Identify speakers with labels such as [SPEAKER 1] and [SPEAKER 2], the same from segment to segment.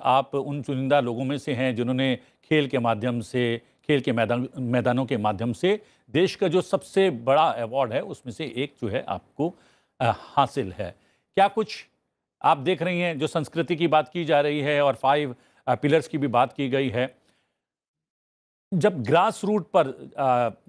[SPEAKER 1] आप उन चुनिंदा लोगों में से हैं जिन्होंने खेल के माध्यम से, खेल के मैदानों के माध्यम से देश का जो सबसे बड़ा अवार्ड है उसमें से एक जो है आपको हासिल है। क्या कुछ आप देख रही हैं, जो संस्कृति की बात की जा रही है और 5 पिलर्स की भी बात की गई है, जब ग्रास रूट पर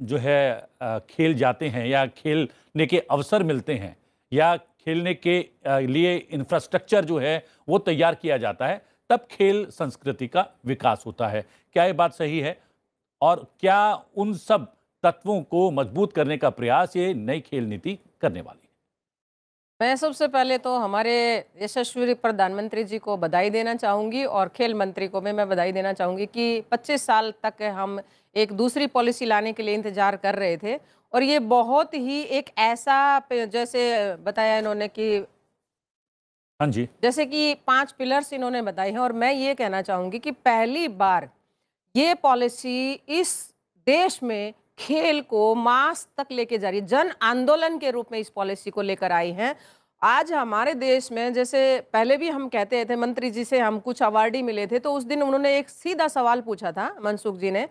[SPEAKER 1] जो है खेल जाते हैं या खेलने के अवसर मिलते हैं या खेलने के लिए इंफ्रास्ट्रक्चर जो है वो तैयार किया जाता है, तब खेल संस्कृति का विकास होता है। क्या ये बात सही है? और क्या उन सब तत्वों को मजबूत करने का प्रयास ये नई खेल नीति करने वाली है?
[SPEAKER 2] मैं सबसे पहले तो हमारे यशस्वी प्रधानमंत्री जी को बधाई देना चाहूँगी और खेल मंत्री को भी मैं बधाई देना चाहूँगी कि 25 साल तक हम एक दूसरी पॉलिसी लाने के लिए इंतजार कर रहे थे और ये बहुत ही एक ऐसा जैसे बताया इन्होंने कि
[SPEAKER 1] हाँ जी।
[SPEAKER 2] जैसे कि 5 पिलर्स इन्होंने बताए हैं और मैं ये कहना चाहूँगी कि पहली बार ये पॉलिसी इस देश में खेल को मास तक लेके जा रही है। जन आंदोलन के रूप में इस पॉलिसी को लेकर आई हैं। आज हमारे देश में जैसे पहले भी हम कहते थे, मंत्री जी से हम कुछ अवार्डी मिले थे, तो उस दिन उन्होंने एक सीधा सवाल पूछा था मनसुख जी ने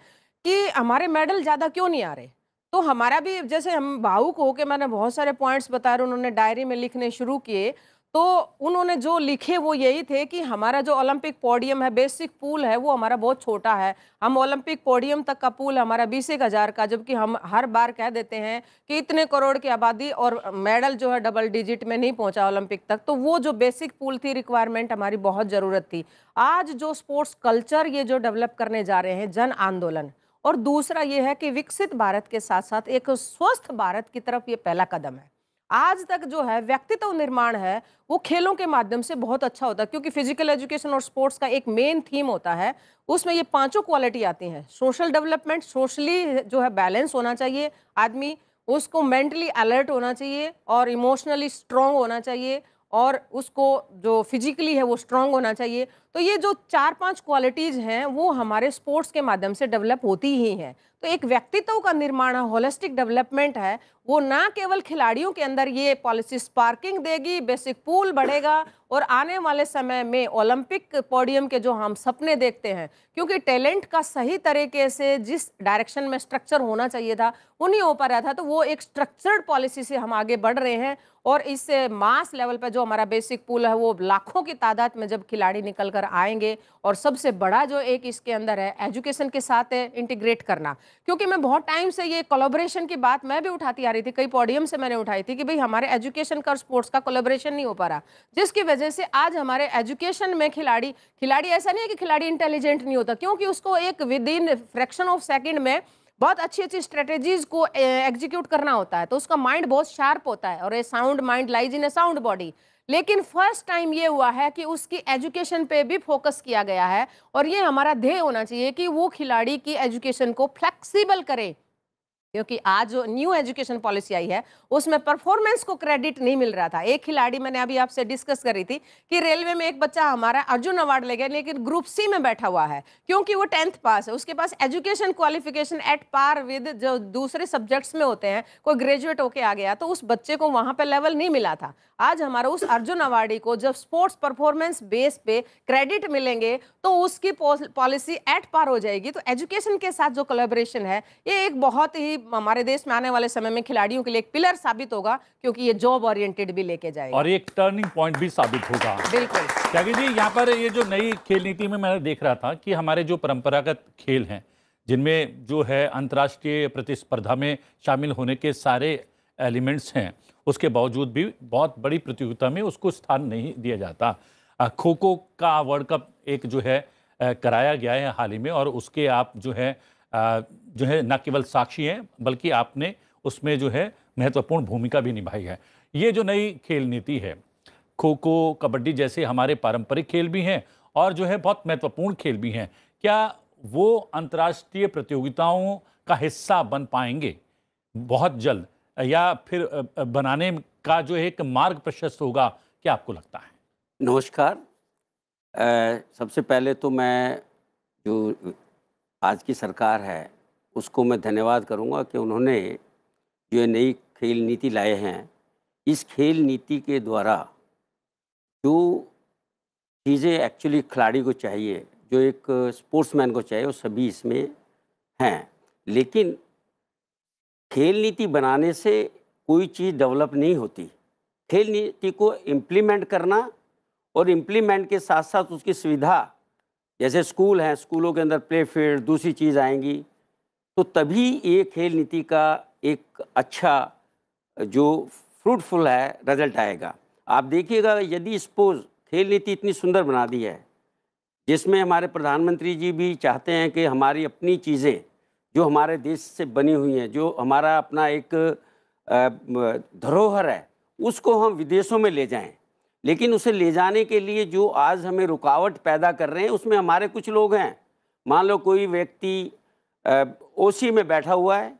[SPEAKER 2] कि हमारे मेडल ज़्यादा क्यों नहीं आ रहे? तो हमारा भी जैसे हम भावुक होके मैंने बहुत सारे पॉइंट्स बताए और उन्होंने डायरी में लिखने शुरू किए। तो उन्होंने जो लिखे वो यही थे कि हमारा जो ओलंपिक पोडियम है, बेसिक पूल है, वो हमारा बहुत छोटा है। हम ओलंपिक पोडियम तक का पूल हमारा 20,000 का, जबकि हम हर बार कह देते हैं कि इतने करोड़ की आबादी और मेडल जो है डबल डिजिट में नहीं पहुंचा ओलंपिक तक। तो वो जो बेसिक पूल थी, रिक्वायरमेंट हमारी बहुत ज़रूरत थी। आज जो स्पोर्ट्स कल्चर ये जो डेवलप करने जा रहे हैं, जन आंदोलन, और दूसरा ये है कि विकसित भारत के साथ-साथ एक स्वस्थ भारत की तरफ ये पहला कदम है। आज तक जो है व्यक्तित्व निर्माण है, वो खेलों के माध्यम से बहुत अच्छा होता है क्योंकि फिजिकल एजुकेशन और स्पोर्ट्स का एक मेन थीम होता है। उसमें ये पांचों क्वालिटी आती हैं। सोशल डेवलपमेंट, सोशली जो है बैलेंस होना चाहिए आदमी, उसको मेंटली अलर्ट होना चाहिए और इमोशनली स्ट्रांग होना चाहिए और उसको जो फिजिकली है वो स्ट्रांग होना चाहिए। तो ये जो 4-5 क्वालिटीज़ हैं, वो हमारे स्पोर्ट्स के माध्यम से डेवलप होती ही हैं। तो एक व्यक्तित्व का निर्माण है, होलिस्टिक डेवलपमेंट है, वो ना केवल खिलाड़ियों के अंदर ये पॉलिसी स्पार्किंग देगी, बेसिक पूल बढ़ेगा और आने वाले समय में ओलंपिक पोडियम के जो हम सपने देखते हैं, क्योंकि टैलेंट का सही तरीके से जिस डायरेक्शन में स्ट्रक्चर होना चाहिए था, वो नहीं हो पा रहा था। तो वो एक स्ट्रक्चर्ड पॉलिसी से हम आगे बढ़ रहे हैं और इससे मास लेवल पे जो हमारा बेसिक पूल है, वो लाखों की तादाद में जब खिलाड़ी निकल कर आएंगे। और सबसे बड़ा जो एक इसके अंदर है, एजुकेशन के साथ है इंटीग्रेट करना। क्योंकि मैं बहुत टाइम से ये कोलैबोरेशन की बात मैं भी उठाती आ रही थी, कई पोडियम से मैंने उठाई थी कि भाई हमारे एजुकेशन का और स्पोर्ट्स का कोलैबोरेशन नहीं हो पा रहा, जिसकी वजह से आज हमारे एजुकेशन में खिलाड़ी खिलाड़ी ऐसा नहीं है कि खिलाड़ी इंटेलिजेंट नहीं होता, क्योंकि उसको एक with in fraction of second में बहुत अच्छी अच्छी स्ट्रेटेजीज को एग्जीक्यूट करना होता है। तो उसका माइंड बहुत शार्प होता है और a sound mind lies in a sound body. लेकिन फर्स्ट टाइम ये हुआ है कि उसकी एजुकेशन पे भी फोकस किया गया है और ये हमारा ध्येय होना चाहिए कि वो खिलाड़ी की एजुकेशन को फ्लेक्सिबल करे, क्योंकि आज जो न्यू एजुकेशन पॉलिसी आई है उसमें परफॉर्मेंस को क्रेडिट नहीं मिल रहा था। एक खिलाड़ी, मैंने अभी आपसे डिस्कस करी थी कि रेलवे में एक बच्चा हमारा अर्जुन अवार्ड ले गया, लेकिन ग्रुप सी में बैठा हुआ है क्योंकि वो 10th पास है, उसके पास education qualification at par with जो दूसरे सब्जेक्ट्स में होते हैं, कोई ग्रेजुएट होके आ गया, तो उस बच्चे को वहां पे लेवल नहीं मिला था। आज हमारा उस अर्जुन अवार्डी को जब स्पोर्ट्स परफॉर्मेंस बेस पे क्रेडिट मिलेंगे तो उसकी पॉलिसी एट पार हो जाएगी। तो एजुकेशन के साथ जो कोलैबोरेशन है, ये एक बहुत ही हमारे देश में आने वाले समय में खिलाड़ियों के लिए एक पिलर साबित होगा, क्योंकि ये जॉब ओरिएंटेड भी लेके जाएगा
[SPEAKER 1] और एक टर्निंग पॉइंट भी साबित होगा।
[SPEAKER 2] बिल्कुल
[SPEAKER 1] त्यागी जी, यहाँ पर ये जो नई खेल नीति में मैं देख रहा था कि हमारे जो परंपरागत खेल हैं, जिनमें जो है अंतर्राष्ट्रीय प्रतिस्पर्धा में शामिल होने के सारे एलिमेंट्स हैं, उसके बावजूद भी बहुत बड़ी प्रतियोगिता में उसको स्थान नहीं दिया जाता। खो खो का वर्ल्ड कप एक जो है कराया गया है हाल ही में, और उसके आप जो है न केवल साक्षी हैं, बल्कि आपने उसमें जो है महत्वपूर्ण भूमिका भी निभाई है। ये जो नई खेल नीति है, खो खो, कबड्डी जैसे हमारे पारंपरिक खेल भी हैं और जो है बहुत महत्वपूर्ण खेल भी हैं, क्या वो अंतर्राष्ट्रीय प्रतियोगिताओं का हिस्सा बन पाएंगे बहुत जल्द, या फिर बनाने का जो एक मार्ग प्रशस्त होगा? क्या आपको लगता है?
[SPEAKER 3] नमस्कार। सबसे पहले तो मैं जो आज की सरकार है उसको मैं धन्यवाद करूंगा कि उन्होंने जो ये नई खेल नीति लाए हैं। इस खेल नीति के द्वारा जो चीज़ें एक्चुअली खिलाड़ी को चाहिए, जो एक स्पोर्ट्समैन को चाहिए, वो सभी इसमें हैं। लेकिन खेल नीति बनाने से कोई चीज़ डेवलप नहीं होती। खेल नीति को इम्प्लीमेंट करना और इम्प्लीमेंट के साथ साथ उसकी सुविधा, जैसे स्कूल हैं, स्कूलों के अंदर प्ले फील्ड, दूसरी चीज़ आएंगी, तो तभी ये खेल नीति का एक अच्छा जो फ्रूटफुल है रिजल्ट आएगा। आप देखिएगा, यदि सपोज खेल नीति इतनी सुंदर बना दी है, जिसमें हमारे प्रधानमंत्री जी भी चाहते हैं कि हमारी अपनी चीज़ें जो हमारे देश से बनी हुई हैं, जो हमारा अपना एक धरोहर है, उसको हम विदेशों में ले जाएं। लेकिन उसे ले जाने के लिए जो आज हमें रुकावट पैदा कर रहे हैं, उसमें हमारे कुछ लोग हैं। मान लो कोई व्यक्ति ओसी में बैठा हुआ है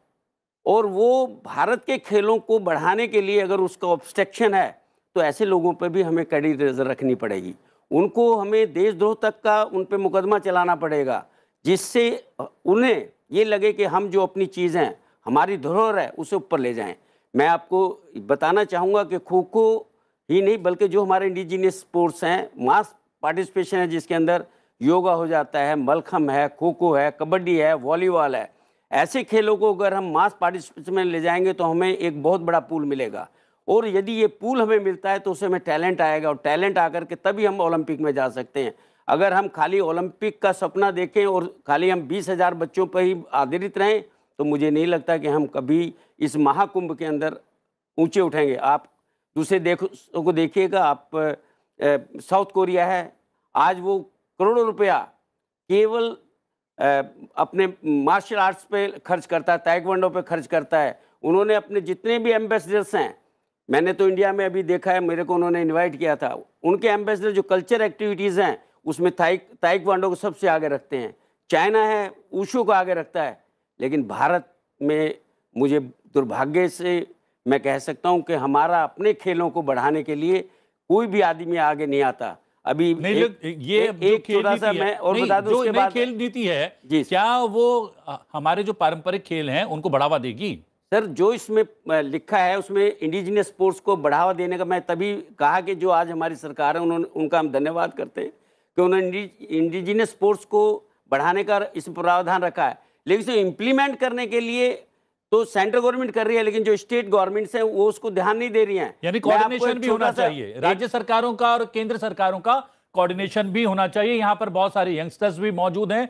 [SPEAKER 3] और वो भारत के खेलों को बढ़ाने के लिए अगर उसका ऑब्स्ट्रक्शन है, तो ऐसे लोगों पर भी हमें कड़ी नज़र रखनी पड़ेगी। उनको हमें देशद्रोह तक का उन पे मुकदमा चलाना पड़ेगा, जिससे उन्हें ये लगे कि हम जो अपनी चीज़ हैं, हमारी धरोहर है, उसे ऊपर ले जाएं। मैं आपको बताना चाहूँगा कि खो खो ही नहीं, बल्कि जो हमारे इंडिजिनियस स्पोर्ट्स हैं, मास पार्टिसिपेशन है, जिसके अंदर योगा हो जाता है, मलखम है, खो खो है, कबड्डी है, वॉलीबॉल है, ऐसे खेलों को अगर हम मास पार्टिसिपेशन में ले जाएंगे तो हमें एक बहुत बड़ा पूल मिलेगा। और यदि ये पूल हमें मिलता है तो उससे हमें टैलेंट आएगा, और टैलेंट आकर के तभी हम ओलंपिक में जा सकते हैं। अगर हम खाली ओलंपिक का सपना देखें और खाली हम 20,000 बच्चों पर ही आधारित रहें, तो मुझे नहीं लगता कि हम कभी इस महाकुंभ के अंदर ऊंचे उठेंगे। आप दूसरे देशों को देखिएगा, आप साउथ कोरिया है, आज वो करोड़ों रुपया केवल अपने मार्शल आर्ट्स पे खर्च करता है, ताइक्वांडो पे खर्च करता है। उन्होंने अपने जितने भी एम्बेसडर्स हैं, मैंने तो इंडिया में अभी देखा है, मेरे को उन्होंने इनवाइट किया था, उनके एम्बेसडर जो कल्चर एक्टिविटीज़ हैं उसमें ताइक्वांडो को सबसे आगे रखते हैं। चाइना है, ऊशू को आगे रखता है। लेकिन भारत में मुझे दुर्भाग्य से मैं कह सकता हूं कि हमारा अपने खेलों को बढ़ाने के लिए कोई भी आदमी आगे नहीं आता। अभी
[SPEAKER 1] एक
[SPEAKER 3] छोटा सा मैं और बता दूं, उसके बाद
[SPEAKER 1] खेल नीति है
[SPEAKER 3] जी,
[SPEAKER 1] क्या वो हमारे जो पारंपरिक खेल हैं उनको बढ़ावा देगी?
[SPEAKER 3] सर, जो इसमें लिखा है उसमें इंडिजिनियस स्पोर्ट्स को बढ़ावा देने का, मैं तभी कहा कि जो आज हमारी सरकार है उनका हम धन्यवाद करते हैं कि उन्होंने इंडिजिनियस स्पोर्ट्स को बढ़ाने का इस प्रावधान रखा है। लेकिन इसे इम्प्लीमेंट करने के लिए तो सेंट्रल गवर्नमेंट कर रही है, लेकिन जो स्टेट गवर्नमेंट्स हैं वो उसको ध्यान नहीं दे रही हैं।
[SPEAKER 1] यानी कोऑर्डिनेशन भी होना चाहिए, राज्य सरकारों का और केंद्र सरकारों का कोऑर्डिनेशन भी होना चाहिए। यहाँ पर बहुत सारे यंगस्टर्स भी मौजूद हैं